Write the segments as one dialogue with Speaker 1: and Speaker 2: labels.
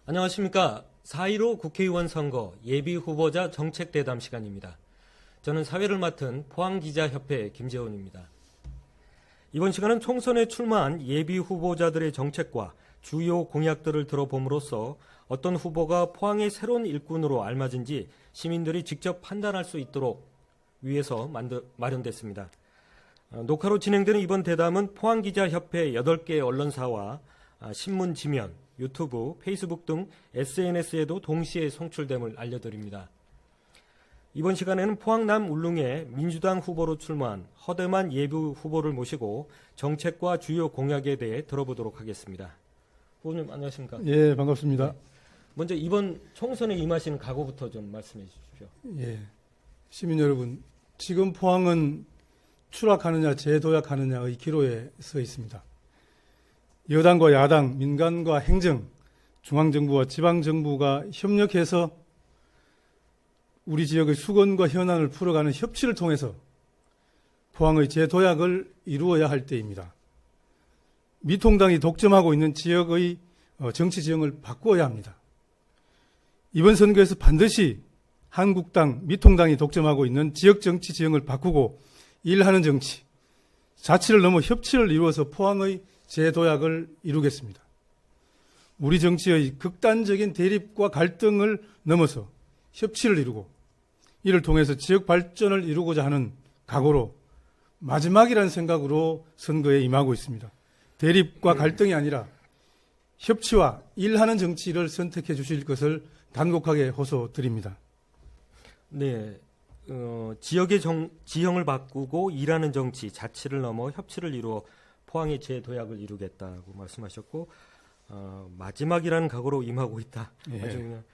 Speaker 1: 안녕하십니까. 4.15 국회의원 선거 예비후보자 정책대담 시간입니다. 저는 사회를 맡은 포항기자협회 김재원입니다. 이번 시간은 총선에 출마한 예비후보자들의 정책과 주요 공약들을 들어봄으로써 어떤 후보가 포항의 새로운 일꾼으로 알맞은지 시민들이 직접 판단할 수 있도록 위해서 마련됐습니다. 녹화로 진행되는 이번 대담은 포항기자협회 8개 언론사와 신문 지면, 유튜브, 페이스북 등 SNS에도 동시에 송출됨을 알려드립니다. 이번 시간에는 포항남 울릉의 민주당 후보로 출마한 허대만 예비 후보를 모시고 정책과 주요 공약에 대해 들어보도록 하겠습니다. 후보님 안녕하십니까?
Speaker 2: 예, 반갑습니다.
Speaker 1: 네. 먼저 이번 총선에 임하시는 각오부터 좀 말씀해 주십시오.
Speaker 2: 예, 시민 여러분, 지금 포항은 추락하느냐 재도약하느냐의 기로에 서 있습니다. 여당과 야당, 민간과 행정, 중앙정부와 지방정부가 협력해서 우리 지역의 수건과 현안을 풀어가는 협치를 통해서 포항의 재도약을 이루어야 할 때입니다. 미통당이 독점하고 있는 지역의 정치 지형을 바꾸어야 합니다. 이번 선거에서 반드시 한국당, 미통당이 독점하고 있는 지역 정치 지형을 바꾸고 일하는 정치, 자치를 넘어 협치를 이루어서 포항의 재도약을 이루겠습니다. 우리 정치의 극단적인 대립과 갈등을 넘어서 협치를 이루고 이를 통해서 지역 발전을 이루고자 하는 각오로 마지막이라는 생각으로 선거에 임하고 있습니다. 대립과 갈등이 아니라 협치와 일하는 정치를 선택해 주실 것을 단곡하게 호소드립니다.
Speaker 1: 네, 지역의 지형을 바꾸고 일하는 정치, 자치를 넘어 협치를 이루어 포항의 재도약을 이루겠다고 말씀하셨고 마지막이라는 각오로 임하고 있다.
Speaker 2: 예.
Speaker 1: 아주 그냥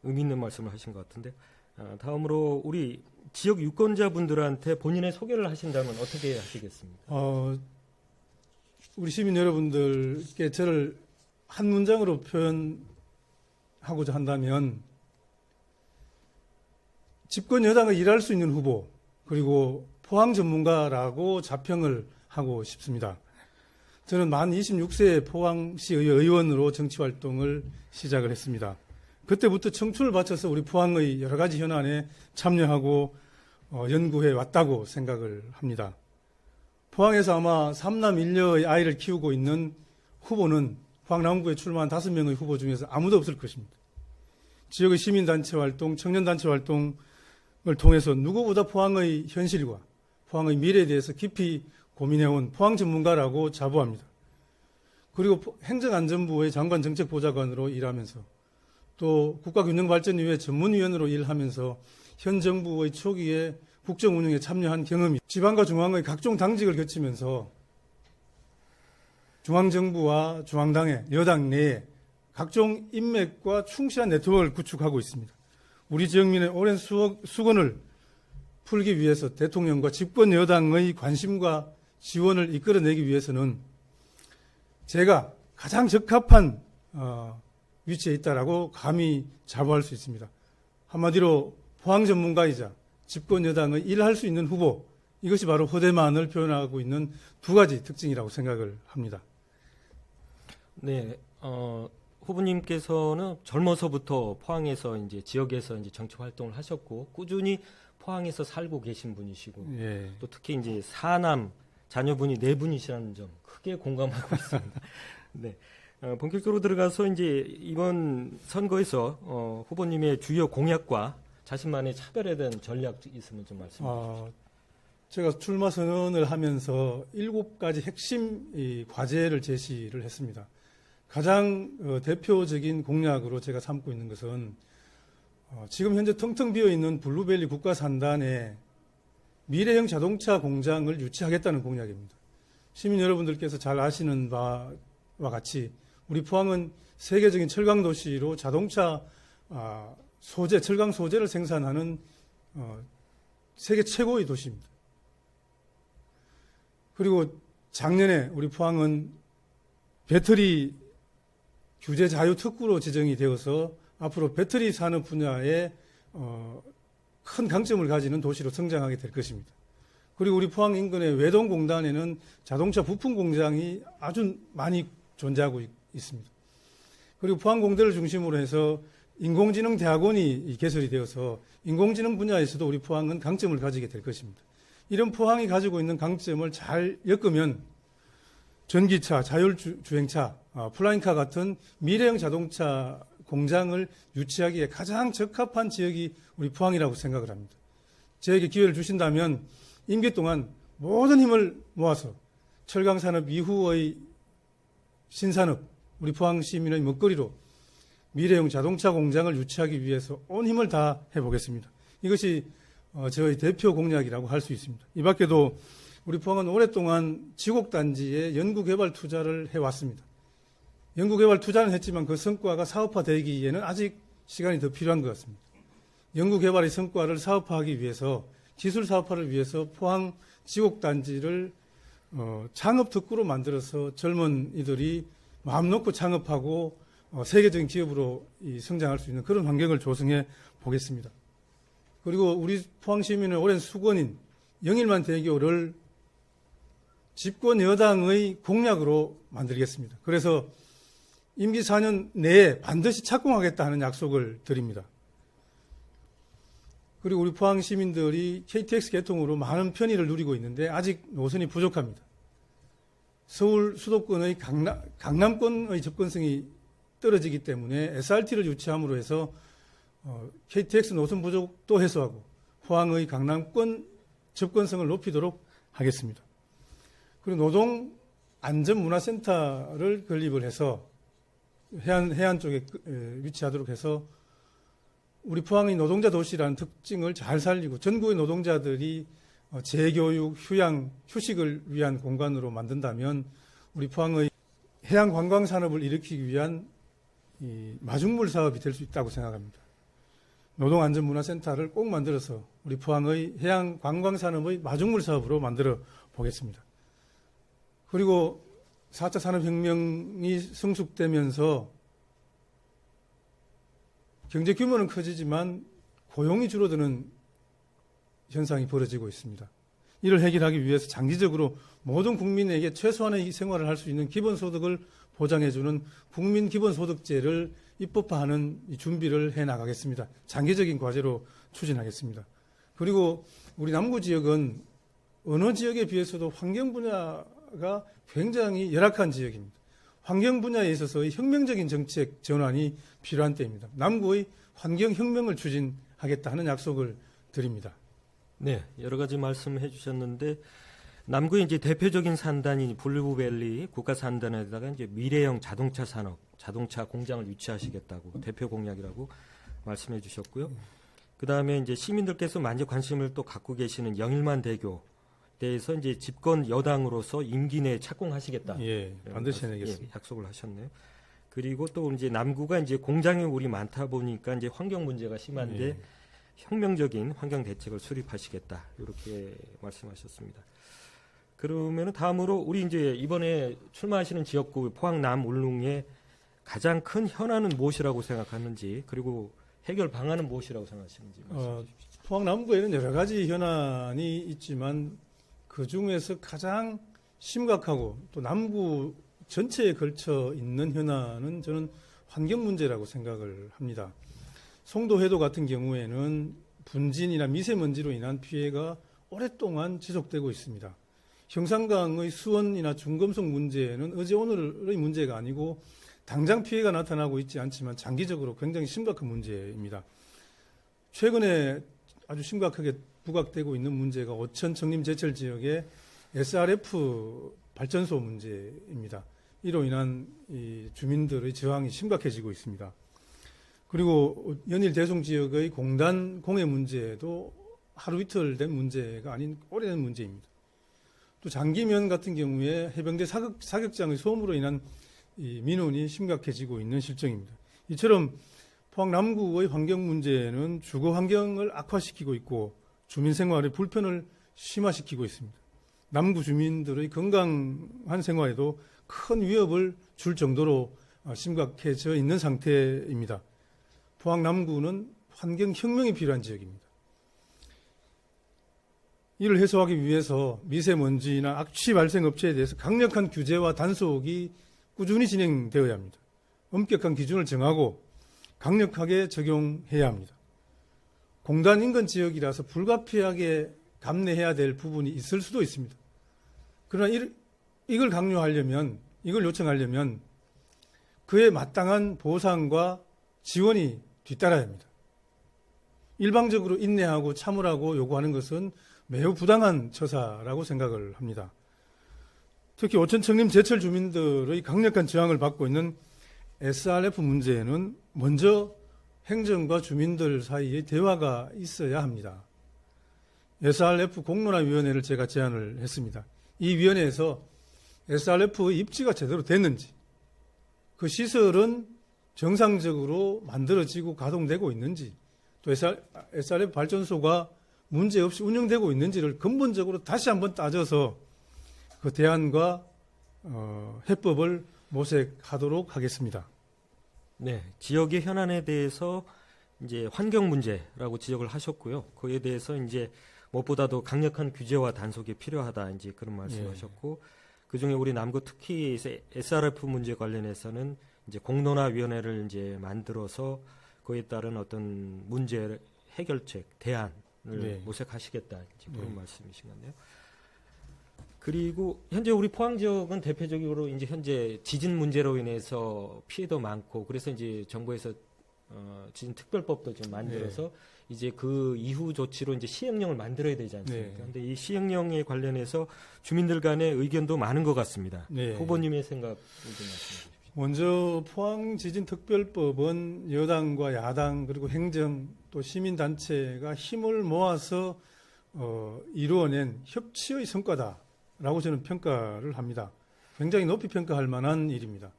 Speaker 1: 의미 있는 말씀을 하신 것 같은데 다음으로 우리 지역 유권자분들한테 본인의 소개를 하신다면 어떻게 하시겠습니까?
Speaker 2: 우리 시민 여러분들께 저를 한 문장으로 표현하고자 한다면 집권 여당을 일할 수 있는 후보 그리고 포항 전문가라고 자평을 하고 싶습니다. 저는 만 26세에 포항시의 의원으로 정치활동을 시작을 했습니다. 그때부터 청춘을 바쳐서 우리 포항의 여러 가지 현안에 참여하고 연구해 왔다고 생각을 합니다. 포항에서 아마 3남 1녀의 아이를 키우고 있는 후보는 포항 남구에 출마한 5명의 후보 중에서 아무도 없을 것입니다. 지역의 시민단체 활동, 청년단체 활동을 통해서 누구보다 포항의 현실과 포항의 미래에 대해서 깊이 고민해온 포항 전문가라고 자부합니다. 그리고 행정안전부의 장관정책보좌관으로 일하면서 또 국가균형발전위원회 전문위원으로 일하면서 현 정부의 초기에 국정운영에 참여한 경험이 지방과 중앙의 각종 당직을 거치면서 중앙정부와 중앙당의 여당 내에 각종 인맥과 충실한 네트워크를 구축하고 있습니다. 우리 지역민의 오랜 수건을 풀기 위해서 대통령과 집권 여당의 관심과 지원을 이끌어내기 위해서는 제가 가장 적합한 위치에 있다라고 감히 자부할 수 있습니다. 한마디로 포항 전문가이자 집권 여당의 일할 수 있는 후보, 이것이 바로 허대만을 표현하고 있는 두 가지 특징이라고 생각을 합니다.
Speaker 1: 네, 후보님께서는 젊어서부터 포항에서 이제 지역에서 이제 정치 활동을 하셨고 꾸준히 포항에서 살고 계신 분이시고
Speaker 2: 예.
Speaker 1: 또 특히 이제 사남 자녀분이 4분이시라는 점 크게 공감하고 있습니다. 네, 본격적으로 들어가서 이제 이번 선거에서 후보님의 주요 공약과 자신만의 차별화된 전략 있으면 좀 말씀해 주십시오.
Speaker 2: 제가 출마 선언을 하면서 7가지 핵심 과제를 제시를 했습니다. 가장 대표적인 공약으로 제가 삼고 있는 것은 지금 현재 텅텅 비어있는 블루밸리 국가산단에 미래형 자동차 공장을 유치하겠다는 공약입니다. 시민 여러분들께서 잘 아시는 바와 같이 우리 포항은 세계적인 철강 도시로 자동차 소재, 철강 소재를 생산하는 세계 최고의 도시입니다. 그리고 작년에 우리 포항은 배터리 규제 자유 특구로 지정이 되어서 앞으로 배터리 산업 분야에 큰 강점을 가지는 도시로 성장하게 될 것입니다. 그리고 우리 포항 인근의 외동공단에는 자동차 부품 공장이 아주 많이 존재하고 있습니다. 그리고 포항공대를 중심으로 해서 인공지능 대학원이 개설이 되어서 인공지능 분야에서도 우리 포항은 강점을 가지게 될 것입니다. 이런 포항이 가지고 있는 강점을 잘 엮으면 전기차, 자율주행차, 플라잉카 같은 미래형 자동차 공장을 유치하기에 가장 적합한 지역이 우리 포항이라고 생각을 합니다. 저에게 기회를 주신다면 임기 동안 모든 힘을 모아서 철강산업 이후의 신산업, 우리 포항 시민의 먹거리로 미래형 자동차 공장을 유치하기 위해서 온 힘을 다 해보겠습니다. 이것이 저의 대표 공약이라고 할 수 있습니다. 이 밖에도 우리 포항은 오랫동안 지곡단지에 연구개발 투자를 해왔습니다. 연구개발 투자는 했지만 그 성과가 사업화되기에는 아직 시간이 더 필요한 것 같습니다. 연구개발의 성과를 사업화하기 위해서, 기술 사업화를 위해서 포항 지곡단지를 창업특구로 만들어서 젊은이들이 마음 놓고 창업하고 세계적인 기업으로 성장할 수 있는 그런 환경을 조성해 보겠습니다. 그리고 우리 포항 시민의 오랜 수건인 영일만 대교를 집권 여당의 공약으로 만들겠습니다. 그래서 임기 4년 내에 반드시 착공하겠다 하는 약속을 드립니다. 그리고 우리 포항 시민들이 KTX 개통으로 많은 편의를 누리고 있는데 아직 노선이 부족합니다. 서울 수도권의 강남권의 접근성이 떨어지기 때문에 SRT를 유치함으로 해서 KTX 노선 부족도 해소하고 포항의 강남권 접근성을 높이도록 하겠습니다. 그리고 노동 안전문화센터를 건립을 해서 해안 쪽에 위치하도록 해서 우리 포항의 노동자 도시라는 특징을 잘 살리고 전국의 노동자들이 재교육, 휴양, 휴식을 위한 공간으로 만든다면 우리 포항의 해양 관광 산업을 일으키기 위한 이 마중물 사업이 될 수 있다고 생각합니다. 노동안전문화센터를 꼭 만들어서 우리 포항의 해양 관광 산업의 마중물 사업으로 만들어 보겠습니다. 그리고 4차 산업혁명이 성숙되면서 경제 규모는 커지지만 고용이 줄어드는 현상이 벌어지고 있습니다. 이를 해결하기 위해서 장기적으로 모든 국민에게 최소한의 생활을 할 수 있는 기본소득을 보장해주는 국민기본소득제를 입법화하는 준비를 해나가겠습니다. 장기적인 과제로 추진하겠습니다. 그리고 우리 남구 지역은 어느 지역에 비해서도 환경 분야가 굉장히 열악한 지역입니다. 환경 분야에 있어서의 혁명적인 정책 전환이 필요한 때입니다. 남구의 환경혁명을 추진하겠다 하는 약속을 드립니다.
Speaker 1: 네, 여러 가지 말씀해 주셨는데 남구의 이제 대표적인 산단인 블루밸리 국가 산단에다가 이제 미래형 자동차 산업, 자동차 공장을 유치하시겠다고 대표 공약이라고 말씀해 주셨고요. 그다음에 이제 시민들께서 많이 관심을 또 갖고 계시는 영일만 대교 대해서 이제 집권 여당으로서 임기 내에 착공하시겠다.
Speaker 2: 예, 반드시 해내겠습니다.
Speaker 1: 예, 약속을 하셨네요. 그리고 또 이제 남구가 이제 공장이 우리 많다 보니까 이제 환경 문제가 심한데
Speaker 2: 예.
Speaker 1: 혁명적인 환경 대책을 수립하시겠다. 이렇게 말씀하셨습니다. 그러면은 다음으로 우리 이제 이번에 출마하시는 지역구 포항 남 울릉의 가장 큰 현안은 무엇이라고 생각하는지 그리고 해결 방안은 무엇이라고 생각하시는지 말씀해 주십시오.
Speaker 2: 포항 남구에는 여러 가지 현안이 있지만 그 중에서 가장 심각하고 또 남구 전체에 걸쳐 있는 현안은 저는 환경 문제라고 생각을 합니다. 송도 해도 같은 경우에는 분진이나 미세먼지로 인한 피해가 오랫동안 지속되고 있습니다. 형산강의 수원이나 중금속 문제는 어제 오늘의 문제가 아니고 당장 피해가 나타나고 있지 않지만 장기적으로 굉장히 심각한 문제입니다. 최근에 아주 심각하게 부각되고 있는 문제가 오천 청림제철 지역의 SRF 발전소 문제입니다. 이로 인한 이 주민들의 저항이 심각해지고 있습니다. 그리고 연일 대송 지역의 공단 공해 문제도 하루 이틀 된 문제가 아닌 오래된 문제입니다. 또 장기면 같은 경우에 해병대 사격장의 소음으로 인한 이 민원이 심각해지고 있는 실정입니다. 이처럼 포항 남구의 환경 문제는 주거 환경을 악화시키고 있고 주민 생활의 불편을 심화시키고 있습니다. 남구 주민들의 건강한 생활에도 큰 위협을 줄 정도로 심각해져 있는 상태입니다. 포항 남구는 환경혁명이 필요한 지역입니다. 이를 해소하기 위해서 미세먼지나 악취 발생 업체에 대해서 강력한 규제와 단속이 꾸준히 진행되어야 합니다. 엄격한 기준을 정하고 강력하게 적용해야 합니다. 공단 인근 지역이라서 불가피하게 감내해야 될 부분이 있을 수도 있습니다. 그러나 이걸 강요하려면, 이걸 요청하려면 그에 마땅한 보상과 지원이 뒤따라야 합니다. 일방적으로 인내하고 참으라고 요구하는 것은 매우 부당한 처사라고 생각을 합니다. 특히 오천 청림 제철 주민들의 강력한 저항을 받고 있는 SRF 문제에는 먼저 행정과 주민들 사이에 대화가 있어야 합니다. SRF 공론화위원회를 제가 제안을 했습니다. 이 위원회에서 SRF의 입지가 제대로 됐는지, 그 시설은 정상적으로 만들어지고 가동되고 있는지, 또 SRF 발전소가 문제없이 운영되고 있는지를 근본적으로 다시 한번 따져서 그 대안과 해법을 모색하도록 하겠습니다.
Speaker 1: 네, 지역의 현안에 대해서 이제 환경 문제라고 지적을 하셨고요. 그에 대해서 이제 무엇보다도 강력한 규제와 단속이 필요하다, 이제 그런 말씀하셨고, 그 중에 우리 남구 특히 SRF 문제 관련해서는 이제 공론화위원회를 이제 만들어서 그에 따른 어떤 문제 해결책, 대안을 모색하시겠다, 이제 그런 말씀이신 건데요. 그리고 현재 우리 포항 지역은 대표적으로 이제 현재 지진 문제로 인해서 피해도 많고, 그래서 이제 정부에서 지진 특별법도 좀 만들어서 이제 그 이후 조치로 이제 시행령을 만들어야 되지 않습니까? 그런데 이 시행령에 관련해서 주민들 간의 의견도 많은 것 같습니다. 후보님의 생각 좀 말씀해 주십시오.
Speaker 2: 먼저 포항 지진 특별법은 여당과 야당 그리고 행정 또 시민단체가 힘을 모아서 이루어낸 협치의 성과다라고 저는 평가를 합니다. 굉장히 높이 평가할 만한 일입니다.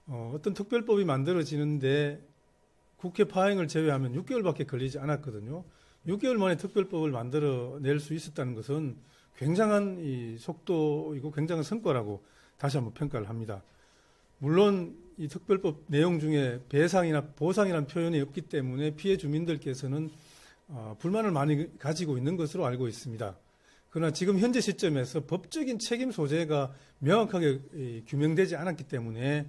Speaker 2: 어떤 특별법이 만들어지는데 국회 파행을 제외하면 6개월밖에 걸리지 않았거든요. 6개월 만에 특별법을 만들어낼 수 있었다는 것은 굉장한 이 속도이고 굉장한 성과라고 다시 한번 평가를 합니다. 물론 이 특별법 내용 중에 배상이나 보상이라는 표현이 없기 때문에 피해 주민들께서는 불만을 많이 가지고 있는 것으로 알고 있습니다. 그러나 지금 현재 시점에서 법적인 책임 소재가 명확하게 규명되지 않았기 때문에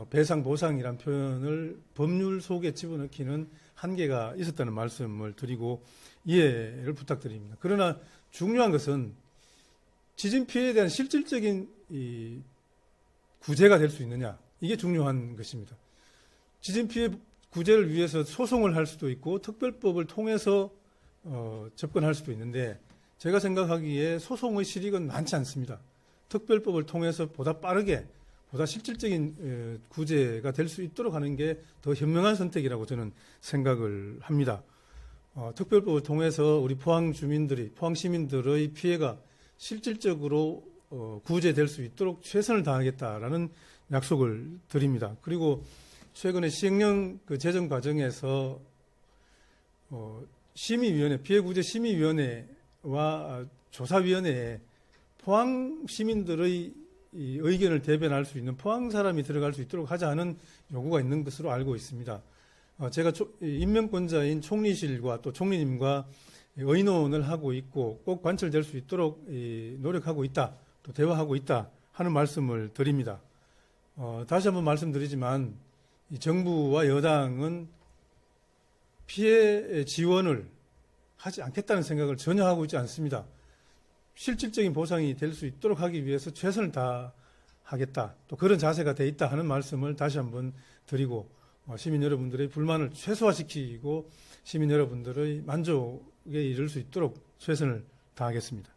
Speaker 2: 배상 보상이란 표현을 법률 속에 집어넣기는 한계가 있었다는 말씀을 드리고 이해를 부탁드립니다. 그러나 중요한 것은 지진 피해에 대한 실질적인 구제가 될 수 있느냐, 이게 중요한 것입니다. 지진 피해 구제를 위해서 소송을 할 수도 있고 특별법을 통해서 접근할 수도 있는데, 제가 생각하기에 소송의 실익은 많지 않습니다. 특별법을 통해서 보다 빠르게 보다 실질적인 구제가 될 수 있도록 하는 게 더 현명한 선택이라고 저는 생각을 합니다. 특별법을 통해서 우리 포항 주민들이, 포항 시민들의 피해가 실질적으로 구제될 수 있도록 최선을 다하겠다라는 약속을 드립니다. 그리고 최근에 시행령 그 제정 과정에서 심의위원회, 피해구제 심의위원회와 조사위원회에 포항 시민들의 이 의견을 대변할 수 있는 포항 사람이 들어갈 수 있도록 하자는 요구가 있는 것으로 알고 있습니다. 제가 임명권자인 총리실과 또 총리님과 의논을 하고 있고 꼭 관철될 수 있도록 노력하고 있다, 또 대화하고 있다 하는 말씀을 드립니다. 다시 한번 말씀드리지만 이 정부와 여당은 피해 지원을 하지 않겠다는 생각을 전혀 하고 있지 않습니다. 실질적인 보상이 될 수 있도록 하기 위해서 최선을 다하겠다, 또 그런 자세가 돼 있다 하는 말씀을 다시 한번 드리고, 시민 여러분들의 불만을 최소화시키고 시민 여러분들의 만족에 이를 수 있도록 최선을 다하겠습니다.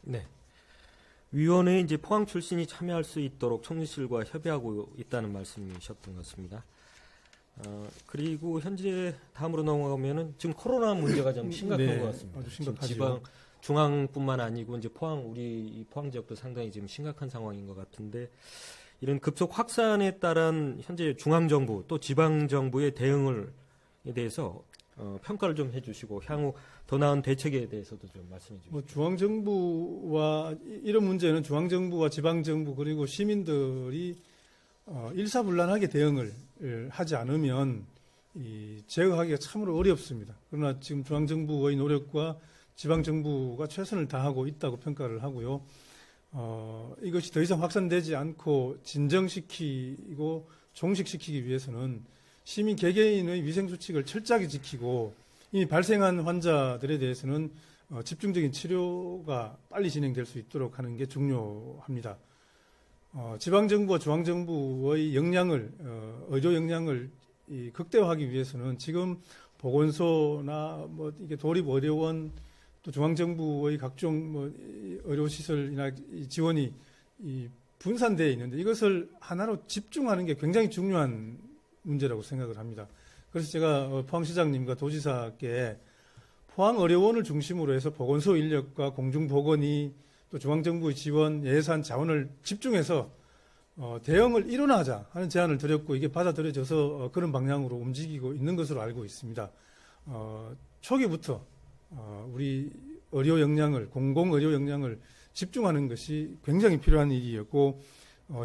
Speaker 1: 네. 위원회에 이제 포항 출신이 참여할 수 있도록 총리실과 협의하고 있다는 말씀이셨던 것 같습니다. 그리고 현재 다음으로 넘어가면은 지금 코로나 문제가 좀 심각한 것 같습니다.
Speaker 2: 아주 심각하죠.
Speaker 1: 지방 중앙뿐만 아니고 이제 우리 포항 지역도 상당히 지금 심각한 상황인 것 같은데, 이런 급속 확산에 따른 현재 중앙 정부 또 지방 정부의 대응에 대해서 평가를 좀 해주시고 향후 더 나은 대책에 대해서도 좀 말씀해 주시죠.
Speaker 2: 중앙 정부와 이런 문제는 중앙 정부와 지방 정부 그리고 시민들이 일사불란하게 대응을 하지 않으면 제어하기가 참으로 어렵습니다. 그러나 지금 중앙 정부의 노력과 지방 정부가 최선을 다하고 있다고 평가를 하고요. 이것이 더 이상 확산되지 않고 진정시키고 종식시키기 위해서는 시민 개개인의 위생수칙을 철저하게 지키고 이미 발생한 환자들에 대해서는 집중적인 치료가 빨리 진행될 수 있도록 하는 게 중요합니다. 지방정부와 중앙정부의 역량을, 의료 역량을 극대화하기 위해서는 지금 보건소나 뭐 이게 도립의료원 또 중앙정부의 각종 뭐 의료시설이나 지원이 분산되어 있는데 이것을 하나로 집중하는 게 굉장히 중요한 문제라고 생각을 합니다. 그래서 제가 포항시장님과 도지사께 포항의료원을 중심으로 해서 보건소 인력과 공중보건이 또 중앙정부의 지원, 예산, 자원을 집중해서 대응을 일원화하자 하는 제안을 드렸고 이게 받아들여져서 그런 방향으로 움직이고 있는 것으로 알고 있습니다. 초기부터 우리 의료 역량을, 공공의료 역량을 집중하는 것이 굉장히 필요한 일이었고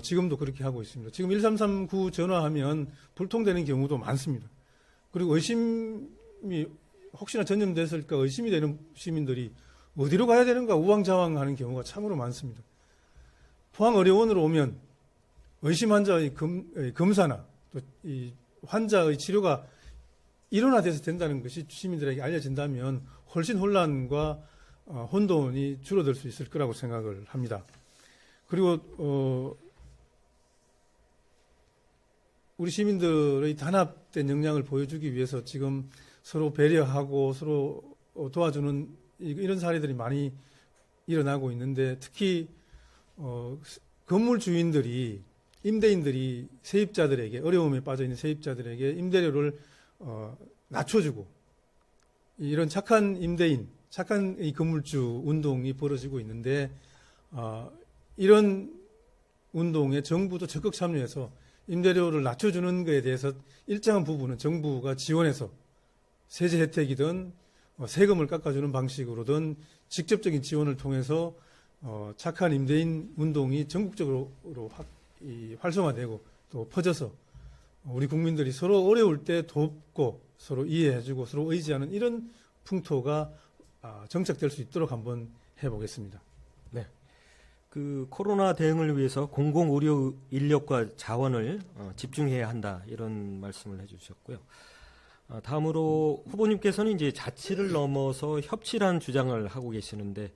Speaker 2: 지금도 그렇게 하고 있습니다. 지금 1339 전화하면 불통되는 경우도 많습니다. 그리고 의심이 혹시나 전염됐을까 의심이 되는 시민들이 어디로 가야 되는가 우왕좌왕하는 경우가 참으로 많습니다. 포항의료원으로 오면 의심 환자의 검사나 또 이 환자의 치료가 일원화돼서 된다는 것이 시민들에게 알려진다면 훨씬 혼란과 혼돈이 줄어들 수 있을 거라고 생각을 합니다. 그리고 우리 시민들의 단합된 역량을 보여주기 위해서 지금 서로 배려하고 서로 도와주는 이런 사례들이 많이 일어나고 있는데 특히 건물 주인들이 임대인들이 세입자들에게 어려움에 빠져 있는 세입자들에게 임대료를 낮춰주고 이런 착한 임대인, 착한 이 건물주 운동이 벌어지고 있는데 이런 운동에 정부도 적극 참여해서 임대료를 낮춰주는 것에 대해서 일정한 부분은 정부가 지원해서 세제 혜택이든 세금을 깎아주는 방식으로든 직접적인 지원을 통해서 착한 임대인 운동이 전국적으로 활성화되고 또 퍼져서 우리 국민들이 서로 어려울 때 돕고 서로 이해해주고 서로 의지하는 이런 풍토가 정착될 수 있도록 한번 해보겠습니다.
Speaker 1: 네. 그 코로나 대응을 위해서 공공의료 인력과 자원을 집중해야 한다 이런 말씀을 해주셨고요. 다음으로 후보님께서는 이제 자치를 넘어서 협치란 주장을 하고 계시는데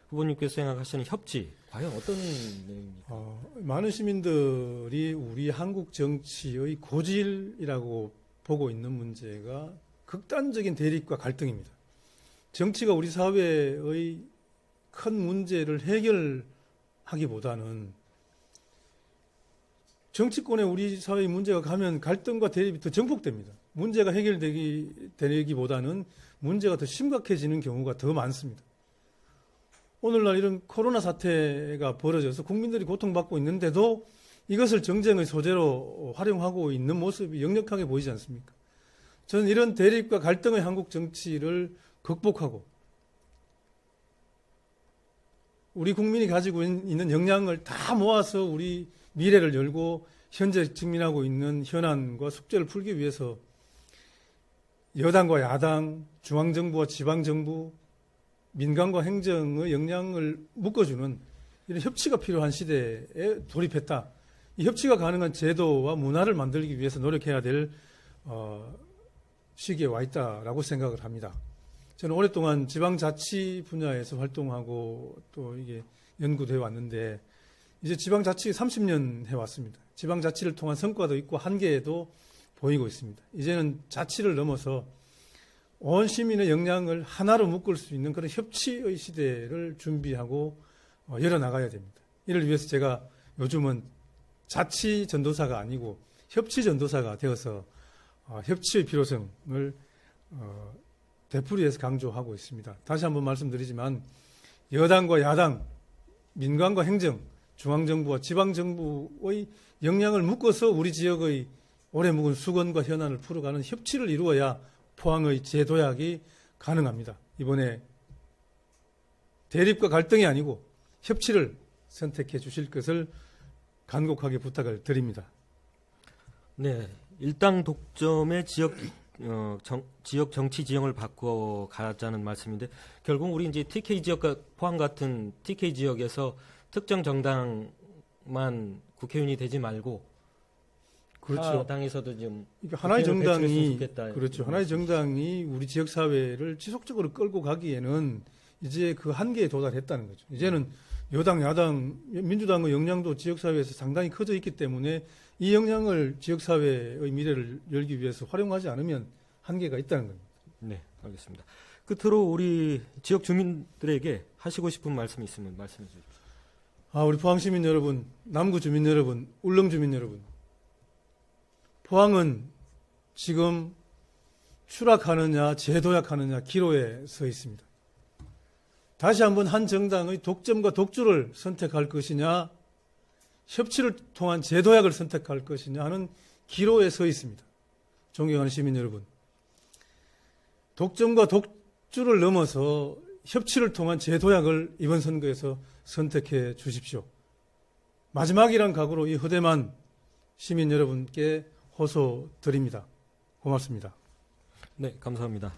Speaker 1: 후보님께서 생각하시는 협치 과연 어떤 내용입니까?
Speaker 2: 많은 시민들이 우리 한국 정치의 고질이라고 보고 있는 문제가 극단적인 대립과 갈등입니다. 정치가 우리 사회의 큰 문제를 해결하기보다는 정치권에 우리 사회의 문제가 가면 갈등과 대립이 더 증폭됩니다. 문제가 해결되기보다는 문제가 더 심각해지는 경우가 더 많습니다. 오늘날 이런 코로나 사태가 벌어져서 국민들이 고통받고 있는데도 이것을 정쟁의 소재로 활용하고 있는 모습이 역력하게 보이지 않습니까? 저는 이런 대립과 갈등의 한국 정치를 극복하고 우리 국민이 가지고 있는 역량을 다 모아서 우리 미래를 열고 현재 직면하고 있는 현안과 숙제를 풀기 위해서 여당과 야당, 중앙정부와 지방정부, 민간과 행정의 역량을 묶어주는 이런 협치가 필요한 시대에 돌입했다. 이 협치가 가능한 제도와 문화를 만들기 위해서 노력해야 될 시기에 와 있다라고 생각을 합니다. 저는 오랫동안 지방자치 분야에서 활동하고 또 이게 연구되어 왔는데 이제 지방자치 30년 해왔습니다. 지방자치를 통한 성과도 있고 한계도 보이고 있습니다. 이제는 자치를 넘어서 온 시민의 역량을 하나로 묶을 수 있는 그런 협치의 시대를 준비하고 열어나가야 됩니다. 이를 위해서 제가 요즘은 자치 전도사가 아니고 협치 전도사가 되어서 협치의 필요성을 되풀이해서 강조하고 있습니다. 다시 한번 말씀드리지만 여당과 야당, 민간과 행정, 중앙정부와 지방정부의 역량을 묶어서 우리 지역의 오래 묵은 수건과 현안을 풀어가는 협치를 이루어야 포항의 재도약이 가능합니다. 이번에 대립과 갈등이 아니고 협치를 선택해 주실 것을 간곡하게 부탁을 드립니다.
Speaker 1: 네, 일당 독점의 지역 정치 지형을 바꿔 가자는 말씀인데 결국 우리 이제 TK 지역과 포항 같은 TK 지역에서 특정 정당만 국회의원이 되지 말고
Speaker 2: 그렇죠.
Speaker 1: 당에서도 좀
Speaker 2: 그러니까 하나의
Speaker 1: 국회의원을 배출했으면
Speaker 2: 정당이
Speaker 1: 좋겠다.
Speaker 2: 그렇죠. 하나의 정당이 우리 지역 사회를 지속적으로 끌고 가기에는 이제 그 한계에 도달했다는 거죠. 이제는 여당, 야당, 민주당의 영향도 지역 사회에서 상당히 커져 있기 때문에 이 영향을 지역 사회의 미래를 열기 위해서 활용하지 않으면 한계가 있다는 겁니다.
Speaker 1: 네, 알겠습니다. 끝으로 우리 지역 주민들에게 하시고 싶은 말씀이 있으면 말씀해 주십시오.
Speaker 2: 우리 포항 시민 여러분, 남구 주민 여러분, 울릉 주민 여러분. 포항은 지금 추락하느냐, 재도약하느냐 기로에 서 있습니다. 다시 한번 한 정당의 독점과 독주를 선택할 것이냐, 협치를 통한 재도약을 선택할 것이냐 하는 기로에 서 있습니다. 존경하는 시민 여러분. 독점과 독주를 넘어서 협치를 통한 재도약을 이번 선거에서 선택해 주십시오. 마지막이란 각오로 이 허대만 시민 여러분께 호소드립니다. 고맙습니다.
Speaker 1: 네, 감사합니다.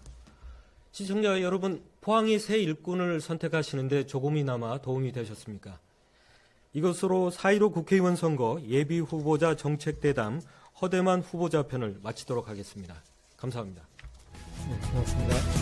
Speaker 1: 시청자 여러분, 포항이 새 일꾼을 선택하시는데 조금이나마 도움이 되셨습니까? 이것으로 4.15 국회의원 선거 예비 후보자 정책대담 허대만 후보자 편을 마치도록 하겠습니다. 감사합니다.
Speaker 2: 네, 고맙습니다.